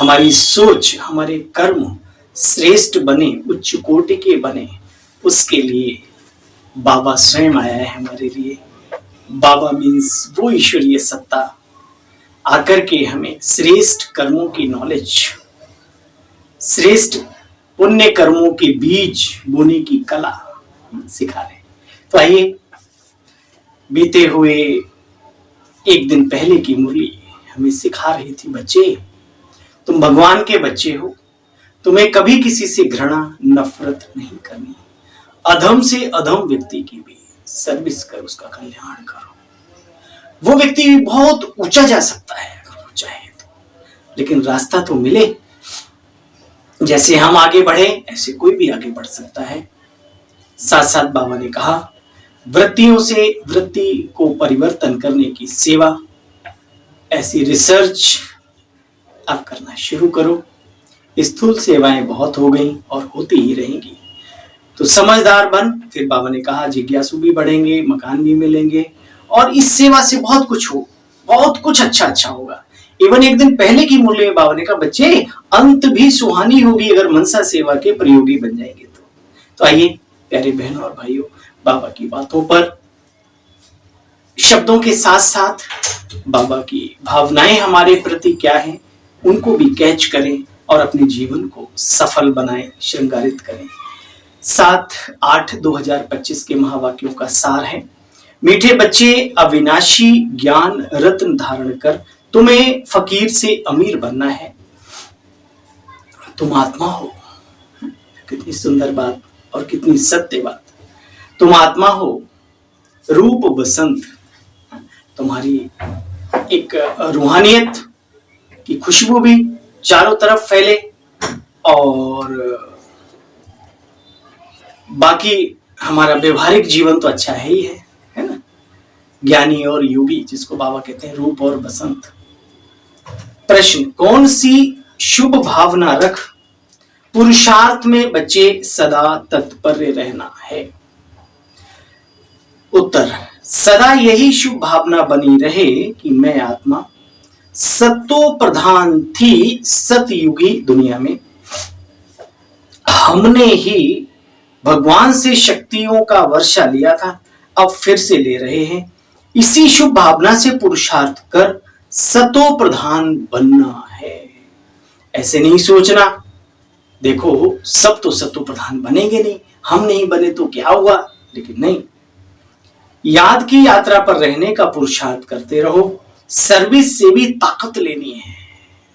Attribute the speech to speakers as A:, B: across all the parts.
A: हमारी सोच, हमारे कर्म श्रेष्ठ बने, उच्च कोटि के बने, उसके लिए बाबा स्वयं आया है हमारे लिए। बाबा मीन्स वो ईश्वरीय सत्ता आकर के हमें श्रेष्ठ कर्मों की नॉलेज, श्रेष्ठ पुण्य कर्मों के बीज बोने की कला सिखा रहे। तो आइए, बीते हुए एक दिन पहले की मुरली हमें सिखा रही थी, बच्चे तुम भगवान के बच्चे हो, तुम्हें कभी किसी से घृणा नफरत नहीं करनी, अधम से अधम व्यक्ति की भी सर्विस कर, उसका कल्याण करो। वो व्यक्ति बहुत ऊंचा जा सकता है अगर वो चाहे तो, लेकिन रास्ता तो मिले। जैसे हम आगे बढ़े ऐसे कोई भी आगे बढ़ सकता है। साथ साथ बाबा ने कहा, वृत्तियों से वृत्ति को परिवर्तन करने की सेवा, ऐसी रिसर्च आप करना शुरू करो। स्थूल सेवाएं बहुत हो गई और होती ही रहेंगी, तो समझदार बन। फिर बाबा ने कहा, जिज्ञासु भी बढ़ेंगे, मकान भी मिलेंगे, और इस सेवा से बहुत कुछ हो, बहुत कुछ अच्छा होगा। इवन एक दिन पहले की मुरली में बाबा ने कहा, बच्चे अंत भी सुहानी होगी अगर मनसा सेवा के प्रयोगी बन जाएंगे तो आइए प्यारे बहनों और भाइयों, बाबा की बातों पर शब्दों के साथ साथ बाबा की भावनाएं हमारे प्रति क्या है उनको भी कैच करें और अपने जीवन को सफल बनाएं, श्रृंगारित करें। 7/8/2025 के महावाक्यों का सार है, मीठे बच्चे अविनाशी ज्ञान रत्न धारण कर तुम्हें फकीर से अमीर बनना है। तुम आत्मा हो, कितनी सुंदर बात और कितनी सत्य बात। तुम आत्मा हो, रूप बसंत, तुम्हारी एक रूहानियत की खुशबू भी चारों तरफ फैले, और बाकी हमारा व्यवहारिक जीवन तो अच्छा है ना। ज्ञानी और योगी, जिसको बाबा कहते हैं रूप और बसंत। प्रश्न, कौन सी शुभ भावना रख पुरुषार्थ में बच्चे सदा तत्पर रहना है? उत्तर, सदा यही शुभ भावना बनी रहे कि मैं आत्मा सत्तो प्रधान थी सतयुगी दुनिया में, हमने ही भगवान से शक्तियों का वर्षा लिया था, अब फिर से ले रहे हैं। इसी शुभ भावना से पुरुषार्थ कर सतो प्रधान बनना है। ऐसे नहीं सोचना, देखो सब तो सतो प्रधान बनेंगे नहीं, हम नहीं बने तो क्या हुआ, लेकिन नहीं, याद की यात्रा पर रहने का पुरुषार्थ करते रहो। सर्विस से भी ताकत लेनी है,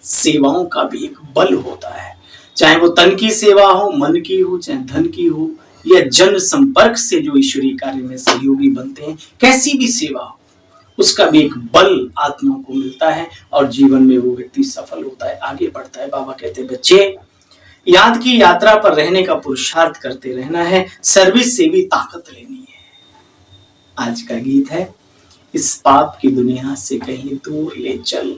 A: सेवाओं का भी एक बल होता है, चाहे वो तन की सेवा हो, मन की हो, चाहे धन की हो, या जन संपर्क से जो ईश्वरीय कार्य में सहयोगी बनते हैं, कैसी भी सेवा हो, उसका भी एक बल आत्मा को मिलता है और जीवन में वो व्यक्ति सफल होता है, आगे बढ़ता है। बाबा कहते हैं, बच्चे याद की यात्रा पर रहने का पुरुषार्थ करते रहना है, सर्विस से भी ताकत लेनी है। आज का गीत है, इस पाप की दुनिया से कहीं दूर ले चल,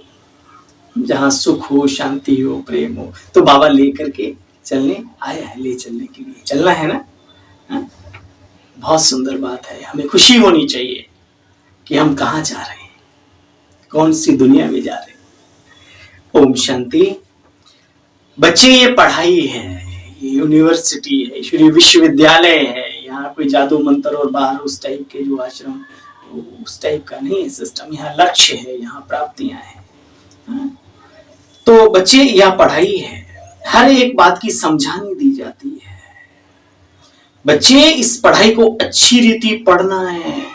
A: जहां सुख हो, शांति हो, प्रेम हो। तो बाबा लेकर के चलने आया है, ले चलने के लिए चलना है ना। बहुत सुंदर बात है, हमें खुशी होनी चाहिए कि हम कहाँ जा रहे हैं, कौन सी दुनिया में जा रहे हैं। ओम शांति। बच्चे, ये पढ़ाई है, ये यूनिवर्सिटी है, ईश्वरीय विश्वविद्यालय है, यहाँ कोई जादू मंत्र और बाहर उस टाइप के जो आश्रम, उस टाइप का नहीं है सिस्टम। यहाँ लक्ष्य है, यहाँ प्राप्तियां हैं। तो बच्चे, यह पढ़ाई है, हर एक बात की समझानी दी जाती है। बच्चे, इस पढ़ाई को अच्छी रीति पढ़ना है।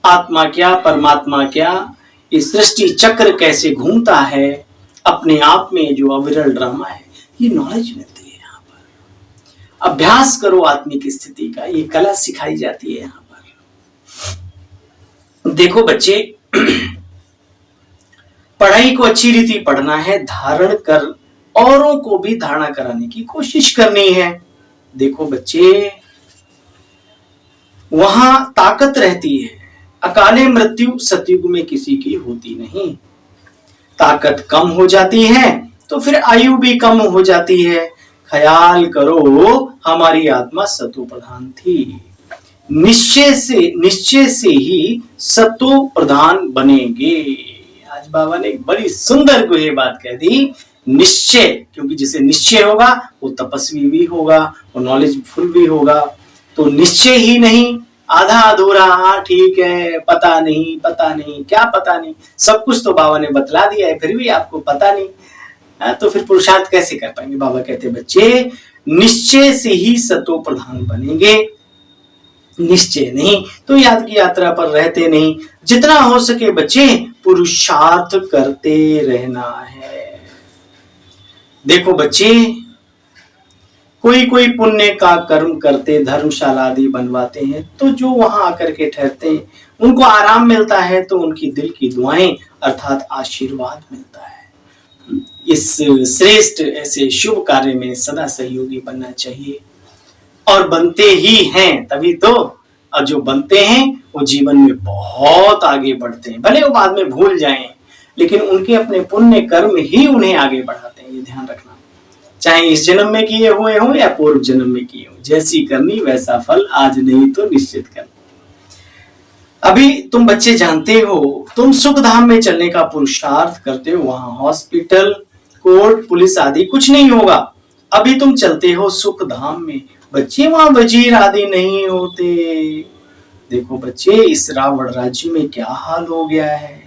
A: आत्मा क्या, परमात्मा क्या, इस सृष्टि चक्र कैसे घूमता है, अपने आप में जो अविरल ड्रामा है, ये नॉलेज मिलती है। यहाँ पर अभ्यास करो आत्मिक स्थिति का, ये कला सिखाई जाती है। यहाँ पर देखो बच्चे, पढ़ाई को अच्छी रीति पढ़ना है, धारण कर औरों को भी धारणा कराने की कोशिश करनी है। देखो बच्चे, वहां ताकत रहती है, अकाले मृत्यु सतयुग में किसी की होती नहीं। ताकत कम हो जाती है तो फिर आयु भी कम हो जाती है। ख्याल करो, हमारी आत्मा सतो प्रधान थी, निश्चय से ही सतो प्रधान बनेंगे। आज बाबा ने एक बड़ी सुंदर को ये बात कह दी निश्चय, क्योंकि जिसे निश्चय होगा वो तपस्वी भी होगा, वो नॉलेजफुल भी होगा। तो निश्चय ही नहीं, आधा अधूरा, हाँ ठीक है, पता नहीं, क्या पता नहीं, सब कुछ तो बाबा ने बतला दिया है, फिर भी आपको पता नहीं, तो फिर पुरुषार्थ कैसे कर पाएंगे। बाबा कहते बच्चे निश्चय से ही सतो प्रधान बनेंगे, निश्चय नहीं तो याद की यात्रा पर रहते नहीं। जितना हो सके बच्चे पुरुषार्थ करते रहना है। देखो बच्चे, कोई पुण्य का कर्म करते, धर्मशाला आदि बनवाते हैं, तो जो वहां आकर के ठहरते हैं उनको आराम मिलता है, तो उनकी दिल की दुआएं अर्थात आशीर्वाद मिलता है। इस श्रेष्ठ ऐसे शुभ कार्य में सदा सहयोगी बनना चाहिए, और बनते ही हैं तभी तो। और जो बनते हैं वो जीवन में बहुत आगे बढ़ते हैं, भले वो बाद में भूल जाएं, लेकिन उनके अपने पुण्य कर्म ही उन्हें आगे बढ़ाते हैं, ये ध्यान रखना। चाहे इस जन्म में किए हुए हों या पूर्व जन्म में किए हों, जैसी करनी वैसा फल, आज नहीं तो निश्चित करना। अभी तुम बच्चे जानते हो, तुम सुख धाम में चलने का पुरुषार्थ करते हो, वहां हॉस्पिटल, कोर्ट, पुलिस आदि कुछ नहीं होगा। अभी तुम चलते हो सुख धाम में, बच्चे वहां वजीर आदि नहीं होते। देखो बच्चे, इस रावण राज्य में क्या हाल हो गया है,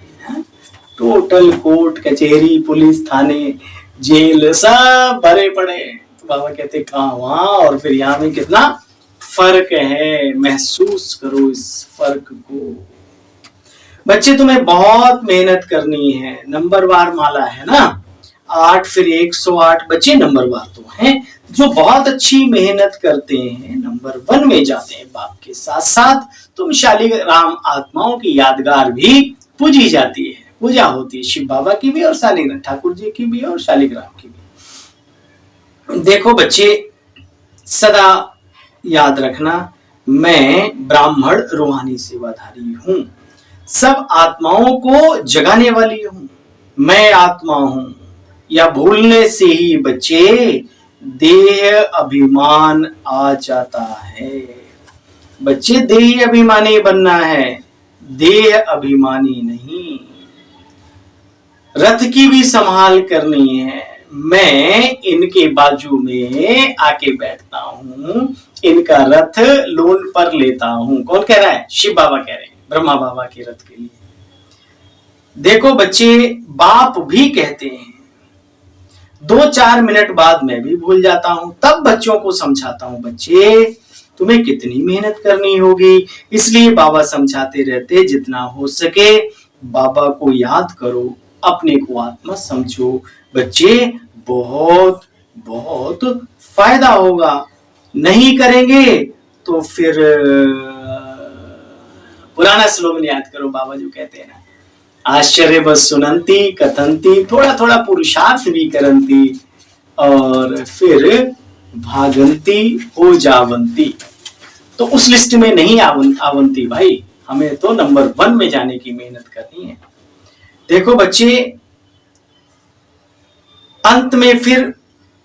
A: टोटल कोर्ट कचहरी पुलिस थाने जेल सब भरे पड़े। तो बाबा कहते कहाँ वहां और फिर यहाँ में कितना फर्क है, महसूस करो इस फर्क को। बच्चे तुम्हें बहुत मेहनत करनी है, नंबरवार माला है ना, 8 फिर 108 बच्चे नंबरवार तो हैं, जो बहुत अच्छी मेहनत करते हैं नंबर 1 में जाते हैं। बाप के साथ साथ तुम शालिग्राम आत्माओं की यादगार भी पूजी जाती है, पूजा होती है शिव बाबा की भी और शालिग्राम ठाकुर जी की भी और शालिग्राम की भी। देखो बच्चे, सदा याद रखना, मैं ब्राह्मण रूहानी सेवाधारी हूं, सब आत्माओं को जगाने वाली हूं, मैं आत्मा हूं। या भूलने से ही बच्चे देह अभिमान आ जाता है। बच्चे देह अभिमानी बनना है, देह अभिमानी नहीं। रथ की भी संभाल करनी है, मैं इनके बाजू में आके बैठता हूं, इनका रथ लोन पर लेता हूं। कौन कह रहा है? शिव बाबा कह रहे हैं, ब्रह्मा बाबा के रथ के लिए। देखो बच्चे, बाप भी कहते हैं, 2-4 मिनट बाद मैं भी भूल जाता हूं, तब बच्चों को समझाता हूं, बच्चे तुम्हें कितनी मेहनत करनी होगी। इसलिए बाबा समझाते रहते, जितना हो सके बाबा को याद करो, अपने को आत्मा समझो। बच्चे बहुत बहुत फायदा होगा, नहीं करेंगे तो फिर पुराना स्लोगन याद करो, बाबा जो कहते हैं ना, आश्चर्य बस सुनंती कथंती, थोड़ा थोड़ा पुरुषार्थ भी करंती, और फिर भागंती हो जावंती। तो उस लिस्ट में नहीं आवंती भाई, हमें तो नंबर 1 में जाने की मेहनत करनी है। देखो बच्चे, अंत में फिर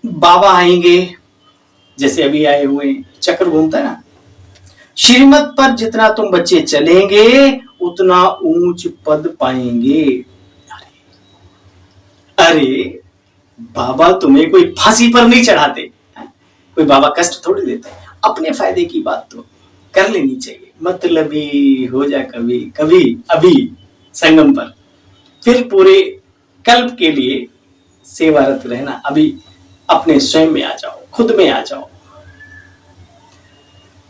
A: बाबा आएंगे, जैसे अभी आए हुए, चक्र घूमता है ना। श्रीमत पर जितना तुम बच्चे चलेंगे उतना ऊंच पद पाएंगे। अरे बाबा तुम्हें कोई फांसी पर नहीं चढ़ाते, कोई बाबा कष्ट थोड़ी देते, अपने फायदे की बात तो कर लेनी चाहिए। मतलबी हो जा कभी कभी अभी संगम पर, फिर पूरे कल्प के लिए सेवारत रहना। अभी अपने स्वयं में आ जाओ, खुद में आ जाओ।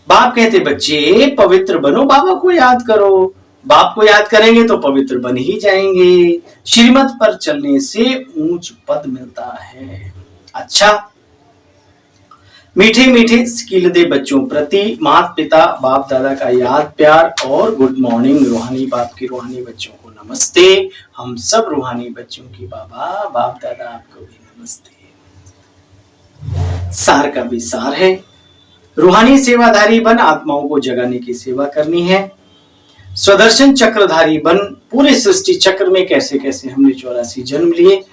A: बाप कहते बच्चे पवित्र बनो, बाबा को याद करो, बाप को याद करेंगे तो पवित्र बन ही जाएंगे। श्रीमत पर चलने से ऊंच पद मिलता है। अच्छा, मीठे मीठे स्किल दे बच्चों प्रति माता पिता बाप दादा का याद प्यार और गुड मॉर्निंग। रूहानी बाप की रूहानी बच्चों को नमस्ते। हम सब रूहानी बच्चों की बाबा बाप दादा आपको भी नमस्ते। सार का भी सार है, रूहानी सेवाधारी बन आत्माओं को जगाने की सेवा करनी है। स्वदर्शन चक्रधारी बन पूरे सृष्टि चक्र में कैसे कैसे हमने 84 जन्म लिए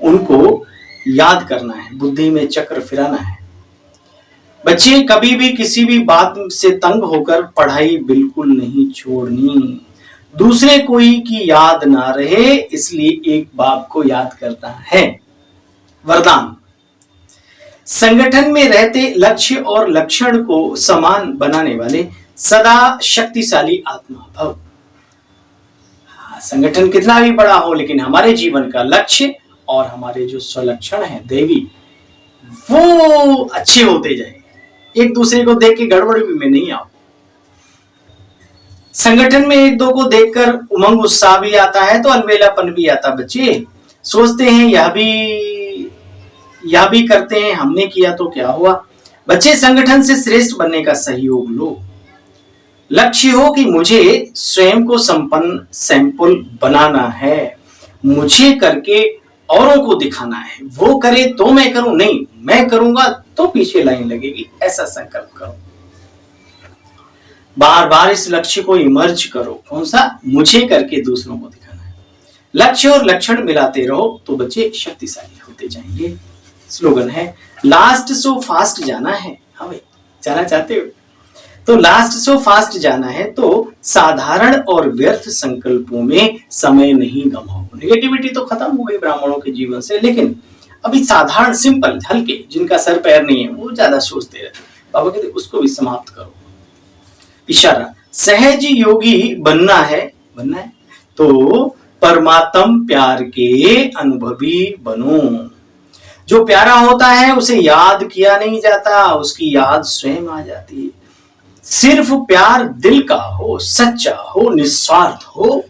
A: उनको याद करना है, बुद्धि में चक्र फिराना है। बच्चे कभी भी किसी भी बात से तंग होकर पढ़ाई बिल्कुल नहीं छोड़नी। दूसरे कोई की याद ना रहे, इसलिए एक बाप को याद करना है। वरदान। संगठन में रहते लक्ष्य और लक्षण को समान बनाने वाले सदा शक्तिशाली आत्मा भव। संगठन कितना भी बड़ा हो, लेकिन हमारे जीवन का लक्ष्य और हमारे जो स्वलक्षण है देवी, वो अच्छे होते जाएंगे। एक दूसरे को देख के गड़बड़ में नहीं आओ। संगठन में एक दो को देखकर उमंग उत्साह भी आता है तो अलबेलापन भी आता। बच्चे सोचते हैं यह भी करते हैं, हमने किया तो क्या हुआ। बच्चे संगठन से श्रेष्ठ बनने का सहयोग लो। लक्ष्य हो कि मुझे स्वयं को संपन्न सैंपल बनाना है, मुझे करके औरों को दिखाना है। वो करे तो मैं करूं, नहीं मैं करूंगा तो पीछे लाइन लगेगी, ऐसा संकल्प करो। बार बार इस लक्ष्य को इमर्ज करो। कौन सा? मुझे करके दूसरों को दिखाना है। लक्ष्य और लक्षण मिलाते रहो तो बच्चे शक्तिशाली होते जाएंगे। स्लोगन है लास्ट सो फास्ट जाना है। हाँ भाई, जाना चाहते हो तो लास्ट सो फास्ट जाना है तो साधारण और व्यर्थ संकल्पों में समय नहीं गमाओ। नेगेटिविटी तो खत्म हो गई ब्राह्मणों के जीवन से, लेकिन अभी साधारण सिंपल हल्के जिनका सर पैर नहीं है वो ज्यादा सोचते रहते, बाबा कहते उसको भी समाप्त करो। इशारा सहज योगी बनना है तो परमात्म प्यार के अनुभवी बनो। जो प्यारा होता है उसे याद किया नहीं जाता, उसकी याद स्वयं आ जाती है। सिर्फ प्यार दिल का हो, सच्चा हो, निस्वार्थ हो।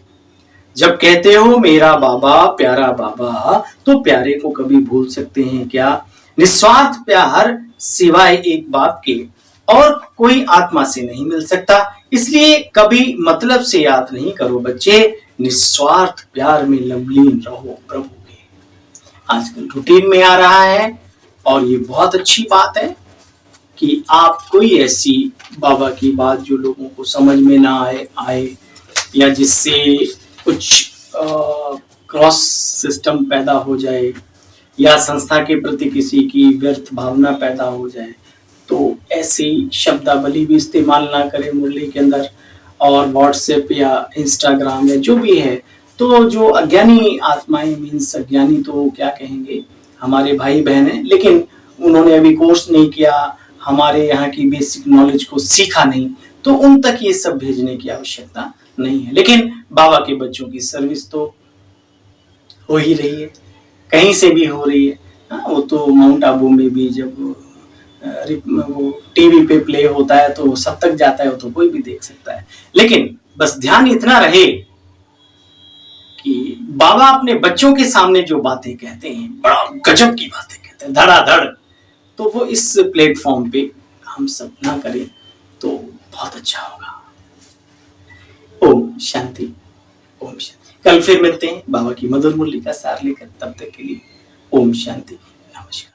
A: जब कहते हो मेरा बाबा प्यारा बाबा, तो प्यारे को कभी भूल सकते हैं क्या? निस्वार्थ प्यार सिवाय एक बाप के और कोई आत्मा से नहीं मिल सकता, इसलिए कभी मतलब से याद नहीं करो बच्चे। निस्वार्थ प्यार में लवलीन रहो प्रभु के। आजकल रूटीन में आ रहा है और ये बहुत अच्छी बात है कि आप कोई ऐसी बाबा की बात जो लोगों को समझ में ना आए या जिससे कुछ क्रॉस सिस्टम पैदा हो जाए या संस्था के प्रति किसी की व्यर्थ भावना पैदा हो जाए, तो ऐसी शब्दावली भी इस्तेमाल ना करें मुरली के अंदर। और व्हाट्सएप या इंस्टाग्राम या जो भी है, तो जो अज्ञानी आत्माएं मीन्स अज्ञानी तो क्या कहेंगे, हमारे भाई बहन हैं लेकिन उन्होंने अभी कोर्स नहीं किया, हमारे यहाँ की बेसिक नॉलेज को सीखा नहीं, तो उन तक ये सब भेजने की आवश्यकता नहीं है। लेकिन बाबा के बच्चों की सर्विस तो हो ही रही है, कहीं से भी हो रही है। वो तो माउंट आबू में भी जब वो टीवी पे प्ले होता है तो सब तक जाता है, वो तो कोई भी देख सकता है। लेकिन बस ध्यान इतना रहे कि बाबा अपने बच्चों के सामने जो बातें कहते हैं, बड़ा गजब की बातें कहते हैं, धड़ाधड़, तो वो इस प्लेटफॉर्म पे हम सब ना करें तो बहुत अच्छा होगा। ओम शांति, ओम शांति। कल फिर मिलते हैं बाबा की मधुर मुरली का सार लेकर, तब तक के लिए ओम शांति, नमस्कार।